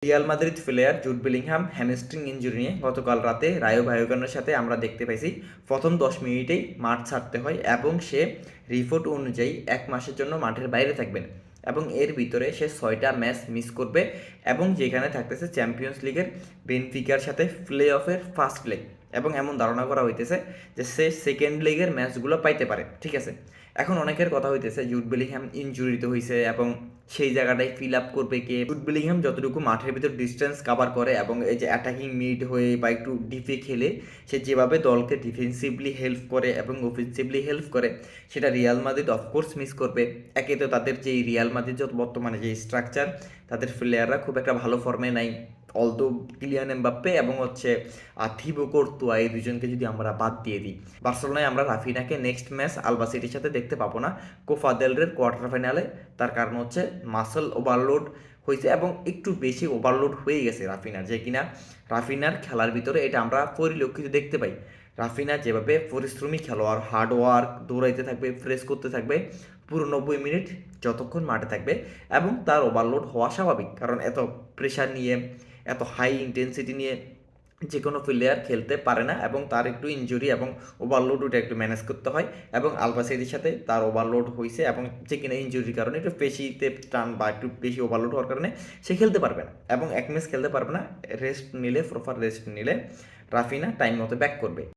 Real Madrid player Jude Bellingham hamstring injury নিয়ে গতকাল রাতে রায়ো ভায়োকানোর সাথে আমরা দেখতে পাইছি প্রথম 10 মিনিটেই মাঠ ছাড়তে হয় এবং সে রিপোর্ট অনুযায়ী 1 মাসের জন্য মাঠের বাইরে থাকবেন এবং এর ভিতরে সে 6টা ম্যাচ মিস করবে এবং যেখানে থাকতেছে চ্যাম্পিয়ন্স লিগের বেনফিকার সাথে প্লে অফের ফার্স্ট লেগ এবং এমন ধারণা করা হইতেছে যে সে সেকেন্ড লেগের ম্যাচগুলো পাইতে পারে। ঠিক আছে, এখন অনেকের কথা হইতেছে জুড বেলিংহাম ইনজুরিতে হয়েছে এবং সেই জায়গাটায় ফিল আপ করবে কে। জুড বেলিংহাম যতটুকু মাঠের ভিতর ডিস্টেন্স কাভার করে এবং এই যে অ্যাটাকিং মিড হয়ে বা একটু ডিপে খেলে সে যেভাবে দলকে ডিফেন্সিভলি হেল্প করে এবং অফেন্সিভলি হেল্প করে সেটা রিয়াল মাদ্রিদ অফকোর্স মিস করবে। একে তো তাদের যে রিয়াল মাদ্রিদ বর্তমানে যে স্ট্রাকচার, তাদের প্লেয়াররা খুব একটা ভালো ফর্মে নাই। অলদো কিলিয়ান এমবাপ্পে এবং থিবো কোর্তুয়া এই দুজনকে যদি আমরা বাদ দিয়ে দিই, বার্সেলোনায় আমরা রাফিনাকে নেক্সট ম্যাচ আলবা সিটির সাথে দেখতে পাবো না কোপা দেল রের কোয়ার্টার ফাইনালে। তার কারণ হচ্ছে মাসল ওভারলোড হয়েছে এবং একটু বেশি ওভারলোড হয়ে গেছে রাফিনার, যে কিনা রাফিনার খেলার ভিতরে এটা আমরা পরিলক্ষিত দেখতে পাই। রাফিনা যেভাবে পরিশ্রমী খেলোয়াড়, হার্ড ওয়ার্ক, দৌড়াইতে থাকবে, প্রেস করতে থাকবে পুরো 90 মিনিট যতক্ষণ মাঠে থাকবে, এবং তার ওভারলোড হওয়া স্বাভাবিক, কারণ এত প্রেশার নিয়ে এত হাই ইন্টেন্সিটি নিয়ে যে কোনো প্লেয়ার খেলতে পারে না এবং তার একটু ইনজুরি এবং ওভারলোড ওটা একটু ম্যানেজ করতে হয় এবং আলবাসেরির সাথে তার ওভারলোড হয়েছে এবং যে কিনা ইনজুরির কারণে একটু পেশিতে টান বা একটু বেশি ওভারলোড হওয়ার কারণে সে খেলতে পারবে না এবং 1 ম্যাচ খেলতে পারবে না। রেস্ট নিলে, প্রপার রেস্ট নিলে রাফিনা টাইম মতো ব্যাক করবে।